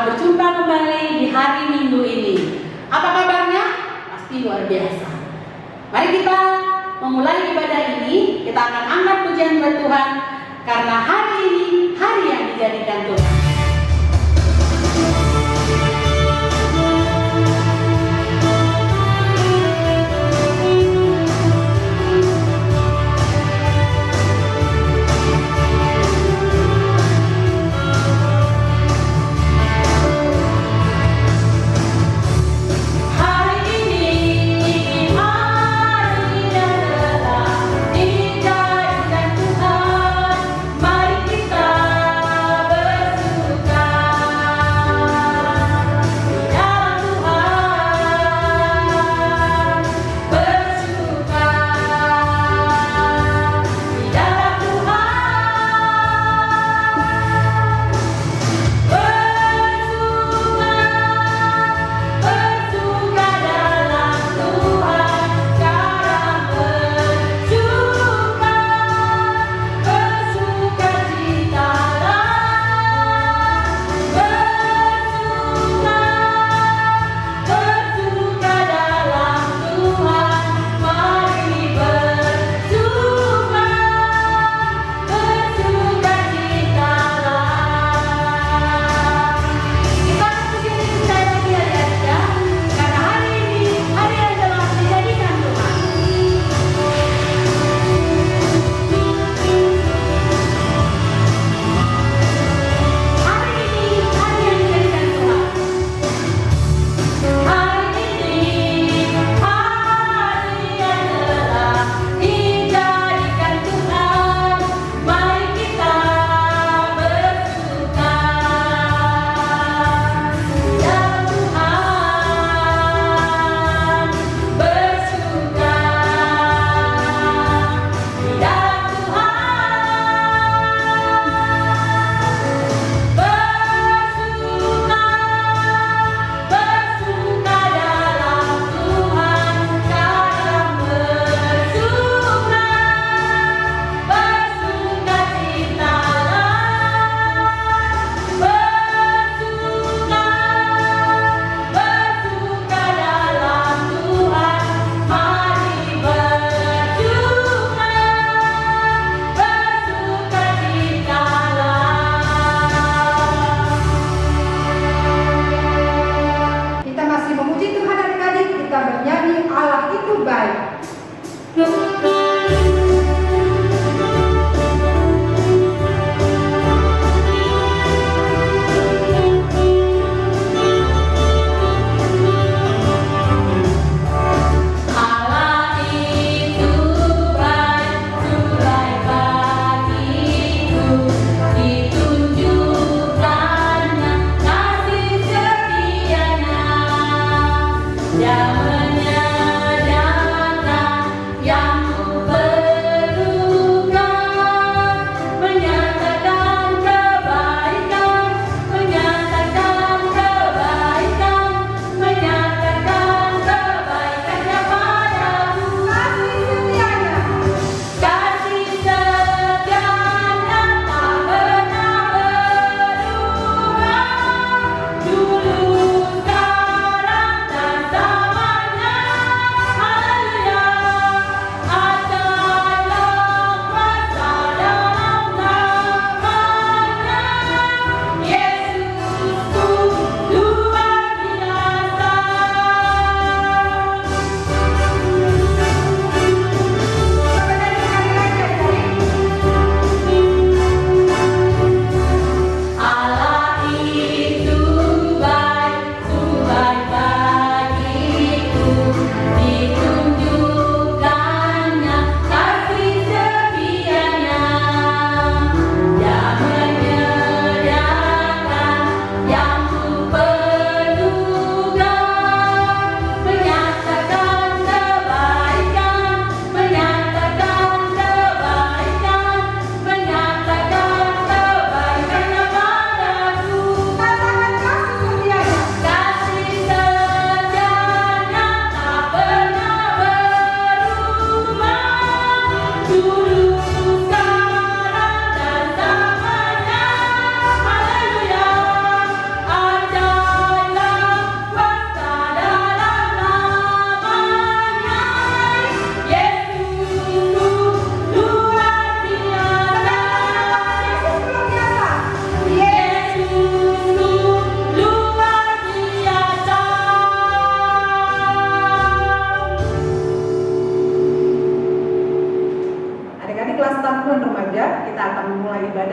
berjumpa kembali di hari Minggu ini. Apa kabarnya? Pasti luar biasa. Mari kita memulai ibadah ini. Kita akan angkat pujian buat Tuhan, karena hari ini hari yang dijadikan Tuhan. Mari kita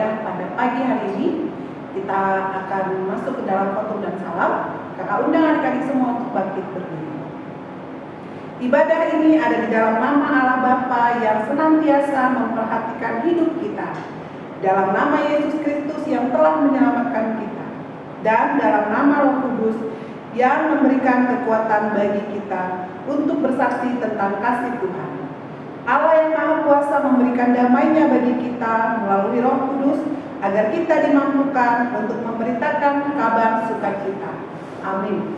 ibadah pada pagi hari ini. Kita akan masuk ke dalam khotbah dan salam. Kakak undang adik-adik semua untuk bangkit berdiri. Ibadah ini ada di dalam nama Allah Bapa yang senantiasa memperhatikan hidup kita, dalam nama Yesus Kristus yang telah menyelamatkan kita, dan dalam nama Roh Kudus yang memberikan kekuatan bagi kita untuk bersaksi tentang kasih Tuhan. Allah yang Maha Kuasa memberikan damai-Nya bagi kita melalui Roh Kudus agar kita dimampukan untuk memberitakan kabar sukacita. Amin.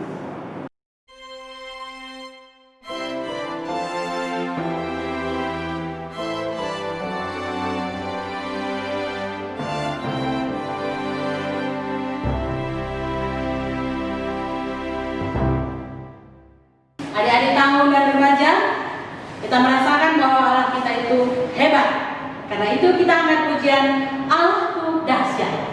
Adik-adik tanggung dan remaja, kita merasakan bahwa Allah kita itu hebat. Karena itu kita angkat pujian Allahku dahsyat.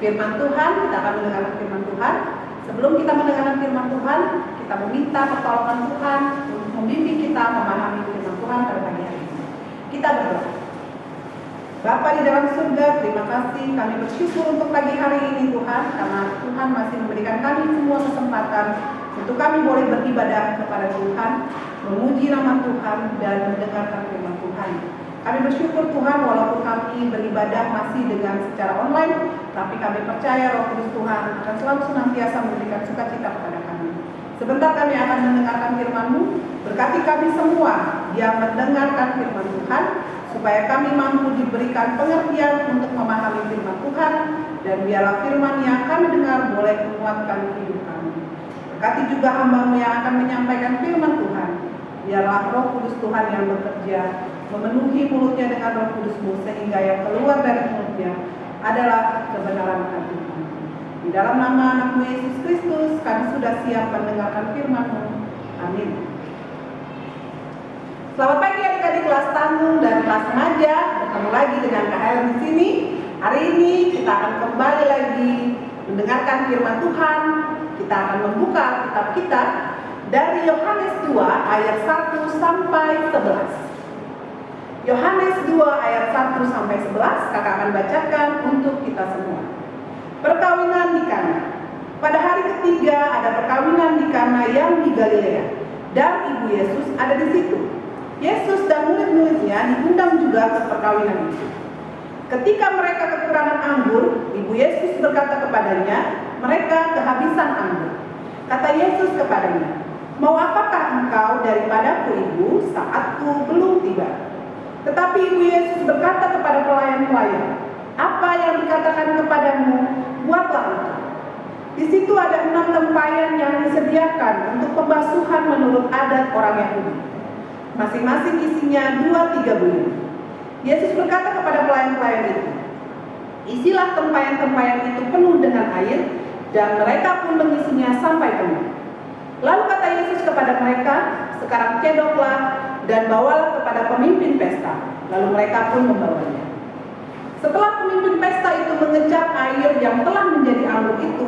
firman Tuhan, kita akan mendengarkan firman Tuhan. Sebelum kita mendengarkan firman Tuhan, kita meminta pertolongan Tuhan untuk membimbing kita memahami firman Tuhan pada pagi hari ini. Kita berdoa. Bapa di dalam surga, terima kasih, kami bersyukur untuk pagi hari ini Tuhan, karena Tuhan masih memberikan kami semua kesempatan untuk kami boleh beribadah kepada Tuhan, memuji nama Tuhan, dan mendengarkan firman Tuhan. Kami bersyukur Tuhan, walaupun kami beribadah masih dengan secara online, tapi kami percaya Roh Kudus Tuhan akan selalu senantiasa memberikan sukacita kepada kami. Sebentar kami akan mendengarkan firman-Mu, berkati kami semua yang mendengarkan firman Tuhan, supaya kami mampu diberikan pengertian untuk memahami firman Tuhan, dan biarlah firman yang kami dengar boleh menguatkan hidup kami. Berkati juga hamba-Mu yang akan menyampaikan firman Tuhan. Biarlah Roh Kudus Tuhan yang bekerja, memenuhi mulutnya dengan Roh Kudus-Mu, sehingga yang keluar dari mulutnya adalah kebenaran Tuhan. Di dalam nama anak-Mu Yesus Kristus, kami sudah siap mendengarkan firman-Mu. Amin. Selamat pagi adik-adik kelas tanggung dan kelas remaja. Bertemu lagi dengan Kak Helen di sini. Hari ini kita akan kembali lagi mendengarkan firman Tuhan. Kita akan membuka kitab kita dari Yohanes 2 ayat 1 sampai 11. Yohanes 2 ayat 1 sampai 11 kakak akan bacakan untuk kita semua. Perkawinan di Kana. Pada hari ketiga ada perkawinan di Kana yang di Galilea, dan ibu Yesus ada di situ. Yesus dan murid-muridnya diundang juga ke perkawinan itu. Ketika mereka kekurangan anggur, ibu Yesus berkata kepadanya, mereka kehabisan anggur. Kata Yesus kepadanya, mau apakah engkau daripadaku ibu, saatku belum tiba? Tetapi ibu Yesus berkata kepada pelayan-pelayan, apa yang dikatakan kepadamu, buatlah itu. Di situ ada 6 tempayan yang disediakan untuk pembasuhan menurut adat orang Yahudi. Masing-masing isinya 2-3 bulir. Yesus berkata kepada pelayan-pelayan itu, isilah tempayan-tempayan itu penuh dengan air, dan mereka pun mengisinya sampai penuh. Lalu kata Yesus kepada mereka, sekarang cedoklah dan bawalah kepada pemimpin pesta. Lalu mereka pun membawanya. Setelah pemimpin pesta itu mengecap air yang telah menjadi anggur itu,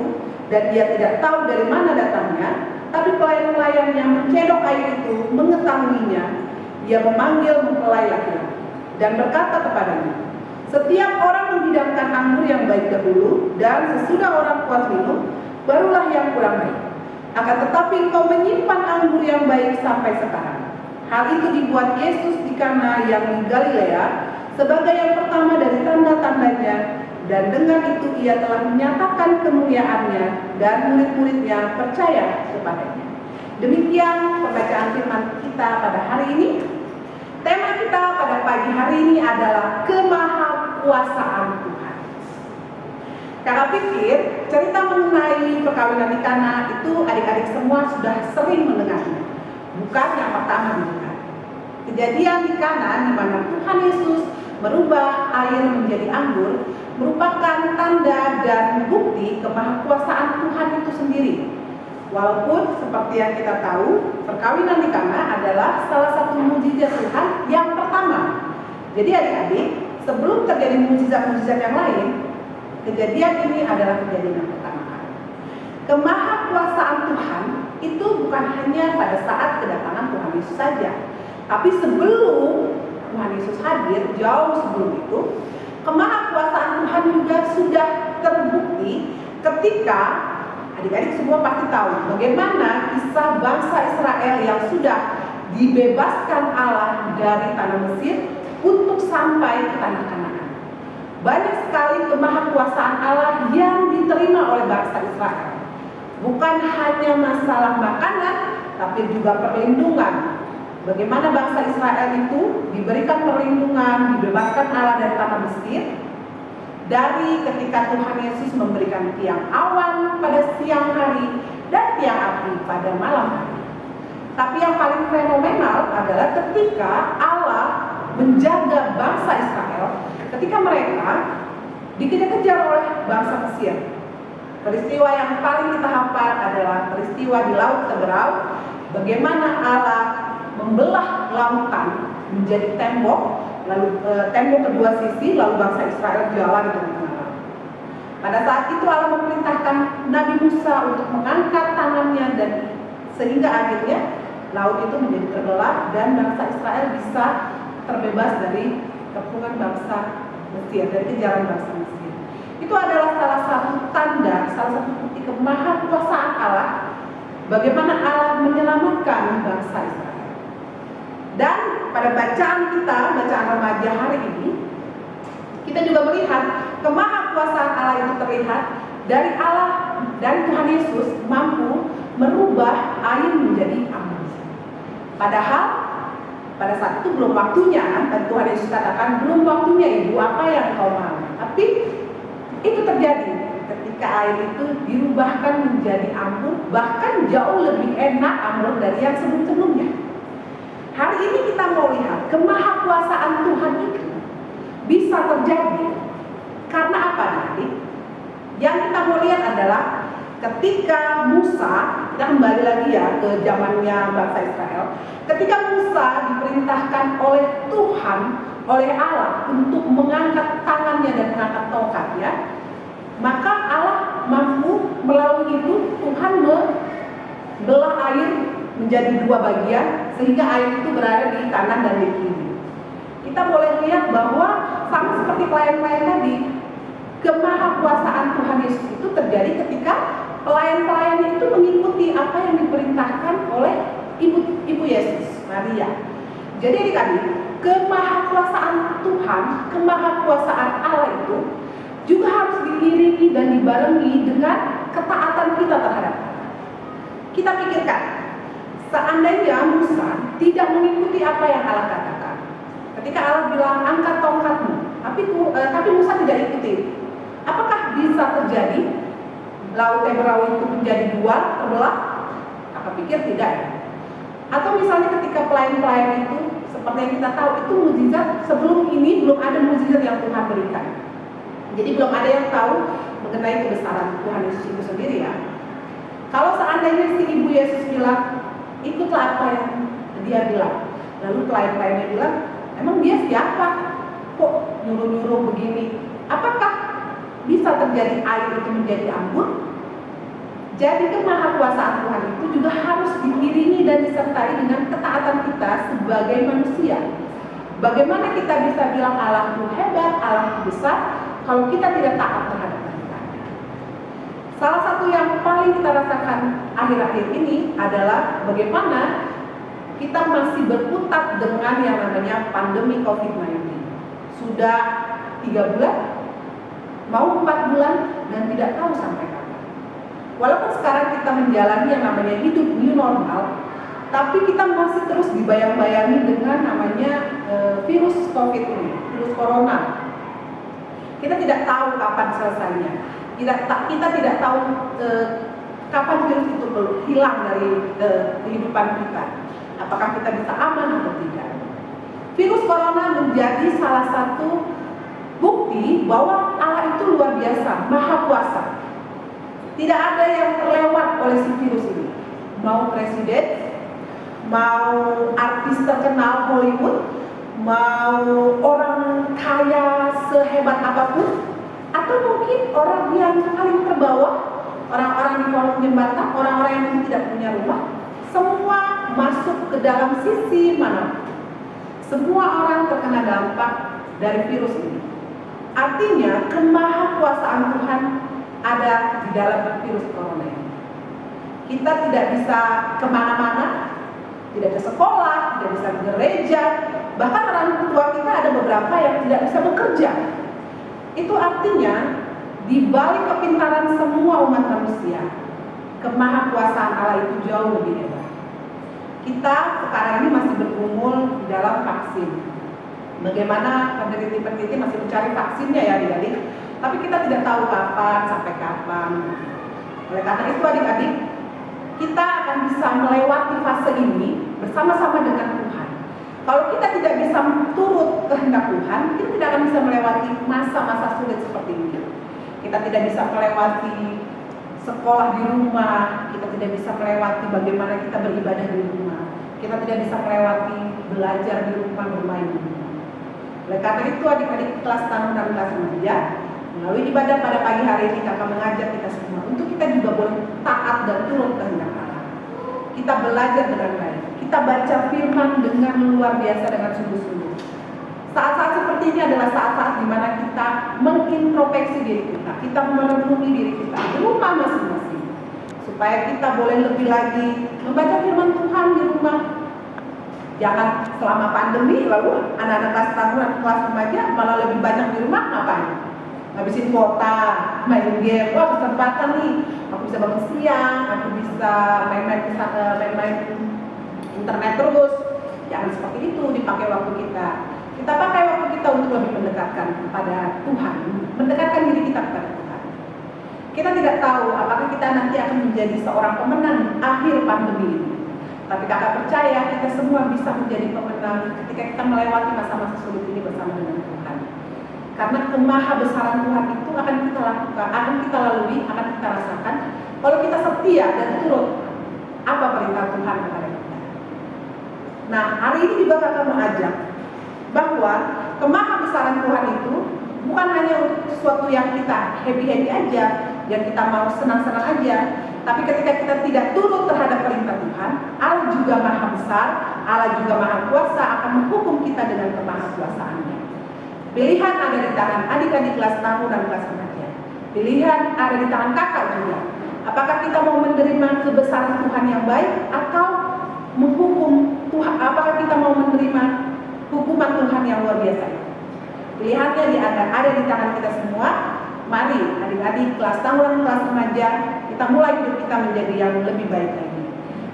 dan dia tidak tahu dari mana datangnya, tapi pelayan-pelayan yang mencedok air itu mengetahuinya. Ia memanggil mempelai laki-laki dan berkata kepadanya, setiap orang menghidangkan anggur yang baik dahulu, dan sesudah orang puas minum, barulah yang kurang baik. Akan tetapi engkau menyimpan anggur yang baik sampai sekarang. Hal itu dibuat Yesus di Kana yang di Galilea sebagai yang pertama dari tanda-tandanya, dan dengan itu ia telah menyatakan kemuliaannya, dan murid-muridnya percaya kepadanya. Demikian pembacaan firman kita pada hari ini. Tema kita pada pagi hari ini adalah kemahakuasaan Tuhan. Kakak pikir cerita mengenai perkawinan di Kana itu adik-adik semua sudah sering mendengarnya. Bukan yang pertama didengar. Kejadian di Kana di mana Tuhan Yesus merubah air menjadi anggur merupakan tanda dan bukti kemahakuasaan Tuhan itu sendiri. Walaupun seperti yang kita tahu, perkawinan di Kana adalah salah satu mukjizat Tuhan yang pertama. Jadi adik-adik, sebelum terjadi mukjizat-mukjizat yang lain, kejadian ini adalah kejadian yang pertama kali. Kemahakuasaan Tuhan itu bukan hanya pada saat kedatangan Tuhan Yesus saja, tapi sebelum Tuhan Yesus hadir, jauh sebelum itu, kemahakuasaan Tuhan juga sudah terbukti ketika adik-adik semua pasti tahu bagaimana kisah bangsa Israel yang sudah dibebaskan Allah dari tanah Mesir untuk sampai ke tanah Kanaan. Banyak sekali kemahakuasaan Allah yang diterima oleh bangsa Israel. Bukan hanya masalah makanan, tapi juga perlindungan. Bagaimana bangsa Israel itu diberikan perlindungan, dibebaskan Allah dari tanah Mesir, dari ketika Tuhan Yesus memberikan tiang awan pada siang hari dan tiang api pada malam hari. Tapi yang paling fenomenal adalah ketika Allah menjaga bangsa Israel ketika mereka dikejar-kejar oleh bangsa Mesir. Peristiwa yang paling kita hafal adalah peristiwa di Laut Teberau, bagaimana Allah membelah lautan menjadi tembok, lalu tembok kedua sisi, lalu bangsa Israel jalan di tengah-tengah. Pada saat itu Allah memerintahkan Nabi Musa untuk mengangkat tangannya, dan sehingga akhirnya laut itu menjadi terbelah dan bangsa Israel bisa terbebas dari kepungan bangsa Mesir, dari kejaran bangsa Mesir. Itu adalah salah satu tanda, salah satu bukti kemahakuasaan Allah, bagaimana Allah menyelamatkan bangsa Israel. Dan pada bacaan kita, bacaan remaja hari ini, kita juga melihat kemahakuasaan Allah itu terlihat dari Allah, dari Tuhan Yesus mampu merubah air menjadi anggur. Padahal pada saat itu belum waktunya, dan Tuhan Yesus katakan belum waktunya ibu, apa yang kau mau. Tapi itu terjadi ketika air itu dirubahkan menjadi anggur, bahkan jauh lebih enak anggur dari yang sebelum-sebelumnya. Hari ini kita mau lihat kemahakuasaan Tuhan itu bisa terjadi karena apa nanti? Yang kita mau lihat adalah ketika Musa, kita kembali lagi ya ke zamannya bangsa Israel. Ketika Musa diperintahkan oleh Tuhan, oleh Allah untuk mengangkat tangannya dan mengangkat tongkatnya, maka Allah mampu melalui itu Tuhan membelah air menjadi dua bagian sehingga air itu berada di kanan dan di kiri. Kita boleh lihat bahwa sama seperti pelayan-pelayan tadi, kemahakuasaan Tuhan Yesus itu terjadi ketika pelayan-pelayan itu mengikuti apa yang diperintahkan oleh Ibu Yesus, Maria. Jadi adik-adik, kemahakuasaan Tuhan, kemahakuasaan Allah itu juga harus diiringi dan dibarengi dengan ketaatan kita terhadap Allah. Kita pikirkan, seandainya Musa tidak mengikuti apa yang Allah katakan, ketika Allah bilang angkat tongkatmu, tapi Musa tidak ikuti, apakah bisa terjadi laut Teberau itu menjadi dua terbelah? Apa pikir tidak ya? Atau misalnya ketika pelayan-pelayan itu, seperti yang kita tahu itu mukjizat, sebelum ini belum ada mukjizat yang Tuhan berikan. Jadi belum ada yang tahu mengenai kebesaran Tuhan Yesus itu sendiri ya. Kalau seandainya si Ibu Yesus bilang, ikutlah apa yang dia bilang, lalu pelayan-pelayannya bilang, emang dia siapa? Kok nyuruh-nyuruh begini? Apakah bisa terjadi air itu menjadi anggur? Jadi kemahakuasaan Tuhan itu juga harus diiringi dan disertai dengan ketaatan kita sebagai manusia. Bagaimana kita bisa bilang Allah itu hebat, Allah itu besar, kalau kita tidak taat terhadap Tuhan? Salah satu yang paling kita rasakan akhir-akhir ini adalah bagaimana kita masih berkutat dengan yang namanya pandemi COVID-19. Sudah 3 bulan, mau 4 bulan, dan tidak tahu sampai kapan. Walaupun sekarang kita menjalani yang namanya hidup new normal, tapi kita masih terus dibayang-bayangi dengan namanya virus COVID ini, virus corona. Kita tidak tahu kapan selesainya. Kita tidak tahu kapan virus itu hilang dari kehidupan kita. Apakah kita bisa aman atau tidak? Virus corona menjadi salah satu bukti bahwa Allah itu luar biasa, maha kuasa. Tidak ada yang terlewat oleh si virus ini. Mau presiden, mau artis terkenal Hollywood, mau orang kaya sehebat apapun, atau mungkin orang yang paling terbawah, orang-orang di kolong jembatan, orang-orang yang tidak punya rumah, semua masuk ke dalam sisi mana. Semua orang terkena dampak dari virus ini. Artinya kemahakuasaan Tuhan ada di dalam virus corona ini. Kita tidak bisa kemana-mana, tidak ke sekolah, tidak bisa ke gereja, bahkan orang tua kita ada beberapa yang tidak bisa bekerja. Itu artinya di balik kepintaran semua umat manusia, kemahakuasaan Allah itu jauh lebih hebat. Kita sekarang ini masih bergumul di dalam vaksin. Bagaimana peneliti-peneliti masih mencari vaksinnya ya adik-adik, tapi kita tidak tahu kapan sampai kapan. Oleh karena itu adik-adik, kita akan bisa melewati fase ini bersama-sama dengan Tuhan. Kalau kita tidak bisa turut kehendak Tuhan, kita tidak akan bisa melewati masa-masa sulit seperti ini. Kita tidak bisa melewati sekolah di rumah, kita tidak bisa melewati bagaimana kita beribadah di rumah, kita tidak bisa melewati belajar di rumah, bermain di rumah. Oleh karena itu adik-adik kelas tahunan dan kelas remaja, melalui ibadah pada pagi hari ini kakak mengajak kita semua untuk kita juga boleh taat dan turut kehendak Allah. Kita belajar dengan baik, kita baca firman dengan luar biasa, dengan sungguh-sungguh. Saat-saat seperti ini adalah saat-saat di mana kita mengintrospeksi diri kita merenungi diri kita di rumah masing-masing, supaya kita boleh lebih lagi membaca firman Tuhan di rumah. Jangan selama pandemi lalu anak-anak kelas tahunan, kelas remaja malah lebih banyak di rumah ngapain? Ngabisin kuota, main game. Wah, kesempatan nih, aku bisa bangun siang, aku bisa main-main internet terus. Jangan seperti itu dipakai waktu kita. Kita pakai waktu kita untuk lebih mendekatkan kepada Tuhan, mendekatkan diri kita kepada Tuhan. Kita tidak tahu apakah kita nanti akan menjadi seorang pemenang akhir pandemi ini. Tapi kakak percaya kita semua bisa menjadi pemenang ketika kita melewati masa-masa sulit ini bersama dengan Tuhan. Karena kemahabesaran Tuhan itu akan kita lakukan, akan kita lalui, akan kita rasakan kalau kita setia dan turut apa perintah Tuhan kepada kita. Nah, hari ini juga kakak mengajak bahwa kemahabesaran Tuhan itu bukan hanya untuk sesuatu yang kita happy-happy aja, yang kita mau senang-senang aja. Tapi ketika kita tidak turut terhadap perintah Tuhan, Allah juga maha besar, Allah juga maha kuasa akan menghukum kita dengan kemahakuasaannya. Pilihan ada di tangan adik-adik kelas tahu dan kelas remaja. Pilihan ada di tangan kakak juga. Apakah kita mau menerima kebesaran Tuhan yang baik atau menghukum Tuhan? Apakah kita mau menerima hukuman Tuhan yang luar biasa? Pilihannya ada di tangan kita semua. Mari adik-adik kelas tahu dan kelas remaja, kita mulai hidup kita menjadi yang lebih baik lagi.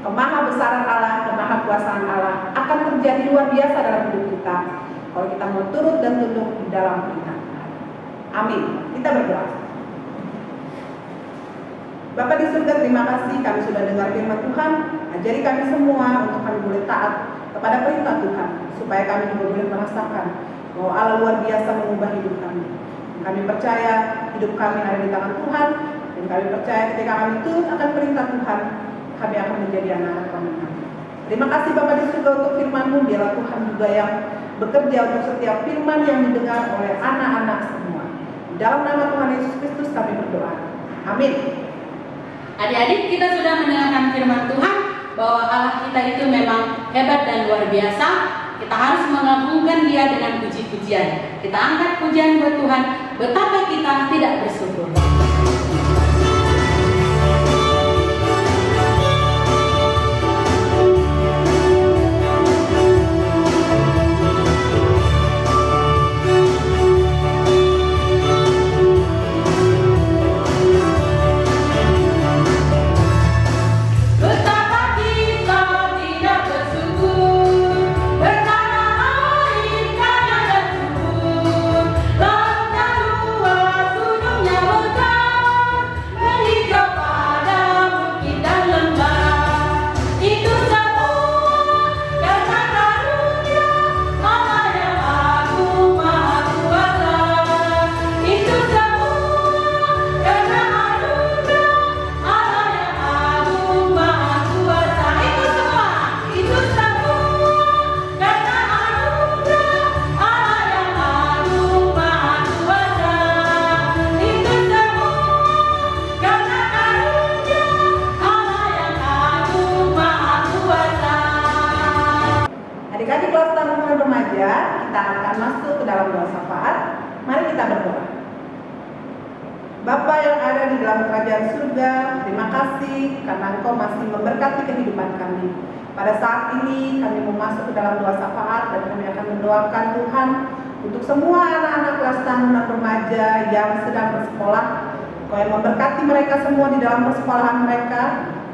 Kemahabesaran Allah, kemahakuasaan Allah akan terjadi luar biasa dalam hidup kita kalau kita mau turut dan tunduk di dalam perintah Tuhan. Amin. Kita berdoa. Bapa di surga, terima kasih kami sudah dengar firman Tuhan. Ajari kami semua untuk kami boleh taat kepada perintah Tuhan, supaya kami juga boleh merasakan bahwa Allah luar biasa mengubah hidup kami. Kami percaya hidup kami ada di tangan Tuhan, dan kami percaya ketika kami turut akan perintah Tuhan, kami akan menjadi anak-anak pemenang. Terima kasih Bapa di surga untuk firman-Mu. Biarlah Tuhan juga yang bekerja untuk setiap firman yang didengar oleh anak-anak semua. Dalam nama Tuhan Yesus Kristus kami berdoa. Amin. Adik-adik, kita sudah mendengarkan firman Tuhan bahwa Allah kita itu memang hebat dan luar biasa. Kita harus mengagungkan Dia dengan puji-pujian. Kita angkat pujian buat Tuhan, betapa kita tidak bersyukur. Adik-adik kelas tahunan remaja, kita akan masuk ke dalam doa syafaat. Mari kita berdoa. Bapa yang ada di dalam kerajaan surga, terima kasih karena Engkau masih memberkati kehidupan kami. Pada saat ini kami mau masuk ke dalam doa syafaat dan kami akan mendoakan Tuhan untuk semua anak-anak kelas tahunan remaja yang sedang bersekolah. Engkau yang memberkati mereka semua di dalam persekolahan mereka.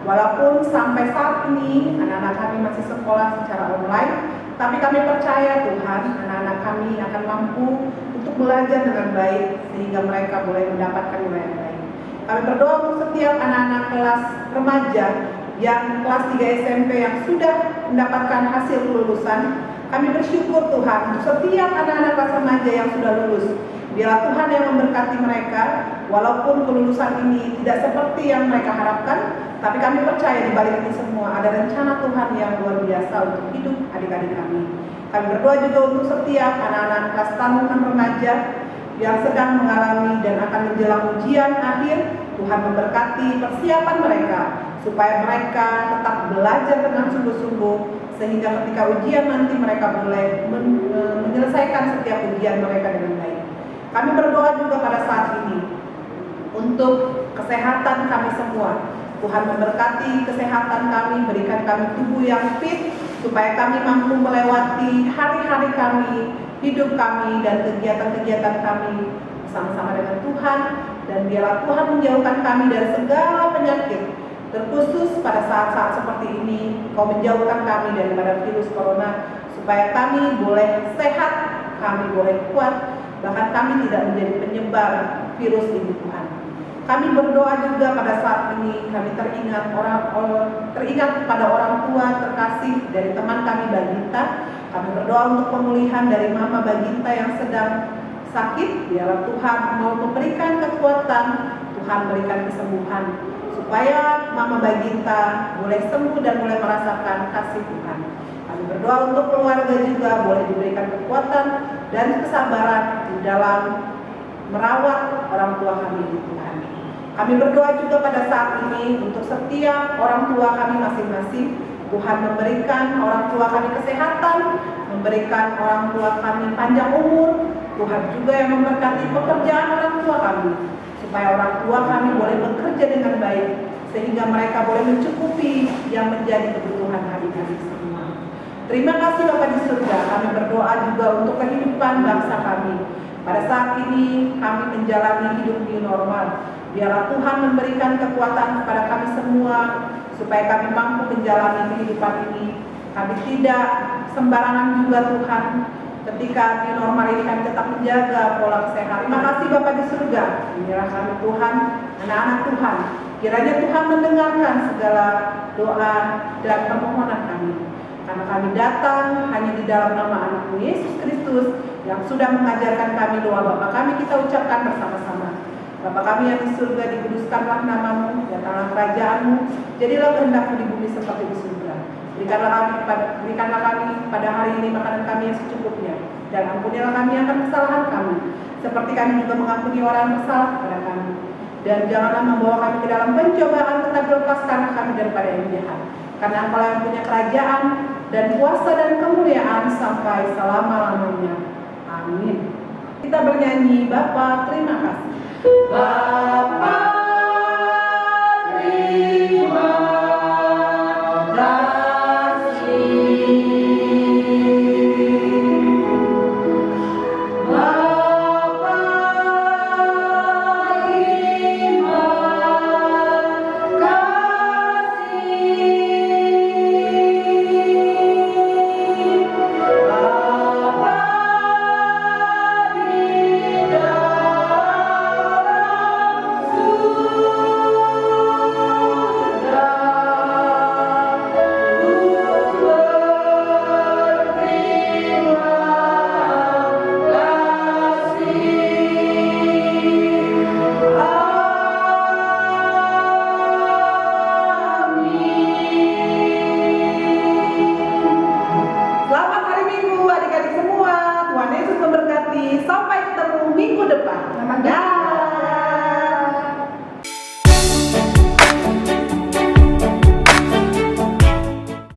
Walaupun sampai saat ini anak-anak kami masih sekolah secara online, tapi kami percaya Tuhan, anak-anak kami akan mampu untuk belajar dengan baik sehingga mereka boleh mendapatkan nilai yang baik. Kami berdoa untuk setiap anak-anak kelas remaja yang kelas 3 SMP yang sudah mendapatkan hasil kelulusan. Kami bersyukur Tuhan untuk setiap anak-anak kelas remaja yang sudah lulus. Biarlah Tuhan yang memberkati mereka, walaupun kelulusan ini tidak seperti yang mereka harapkan, tapi kami percaya di balik ini semua ada rencana Tuhan yang luar biasa untuk hidup adik-adik kami. Kami berdoa juga untuk setiap anak-anak kelas tahunan remaja yang sedang mengalami dan akan menjelang ujian akhir. Tuhan memberkati persiapan mereka supaya mereka tetap belajar dengan sungguh-sungguh sehingga ketika ujian nanti mereka boleh menyelesaikan setiap ujian mereka dengan baik. Kami berdoa juga pada saat ini untuk kesehatan kami semua. Tuhan memberkati kesehatan kami, berikan kami tubuh yang fit, supaya kami mampu melewati hari-hari kami, hidup kami, dan kegiatan-kegiatan kami bersama-sama dengan Tuhan. Dan biarlah Tuhan menjauhkan kami dari segala penyakit, terkhusus pada saat-saat seperti ini, Kau menjauhkan kami daripada virus corona, supaya kami boleh sehat, kami boleh kuat, bahkan kami tidak menjadi penyebar virus ini Tuhan. Kami berdoa juga pada saat ini, kami teringat pada orang tua terkasih dari teman kami Baginta. Kami berdoa untuk pemulihan dari Mama Baginta yang sedang sakit. Biarlah Tuhan mau memberikan kekuatan, Tuhan berikan kesembuhan, supaya Mama Baginta boleh sembuh dan boleh merasakan kasih Tuhan. Kami berdoa untuk keluarga juga boleh diberikan kekuatan dan kesabaran di dalam merawat orang tua kami di Tuhan. Kami berdoa juga pada saat ini untuk setiap orang tua kami masing-masing. Tuhan memberikan orang tua kami kesehatan, memberikan orang tua kami panjang umur. Tuhan juga yang memberkati pekerjaan orang tua kami, supaya orang tua kami boleh bekerja dengan baik, sehingga mereka boleh mencukupi yang menjadi kebutuhan hari-hari semua. Terima kasih Bapa di surga. Kami berdoa juga untuk kehidupan bangsa kami. Pada saat ini kami menjalani hidup new normal. Biarlah Tuhan memberikan kekuatan kepada kami semua, supaya kami mampu menjalani kehidupan ini. Kami tidak sembarangan juga Tuhan, ketika new normal ini kami tetap menjaga pola kesehatan. Terima kasih Bapa di surga. Inilah kami Tuhan, anak-anak Tuhan. Kiranya Tuhan mendengarkan segala doa dan permohonan kami. Karena kami datang hanya di dalam nama Anak-Mu Yesus Kristus yang sudah mengajarkan kami doa Bapa kami, kita ucapkan bersama-sama. Bapa kami yang di surga, dikuduskanlah nama-Mu, datanglah kerajaan-Mu, jadilah kehendak-Mu di bumi seperti di surga. Berikanlah kami pada hari ini makanan kami yang secukupnya, dan ampunilah kami akan kesalahan kami, seperti kami juga mengampuni orang yang bersalah kepada kami. Dan janganlah membawa kami ke dalam pencobaan, tetapi lepaskanlah kami daripada yang jahat. Karena Engkau yang punya kerajaan dan kuasa dan kemuliaan sampai selama-lamanya. Amin. Kita bernyanyi, Bapa terima kasih. Bapa terima Sampai ketemu minggu depan.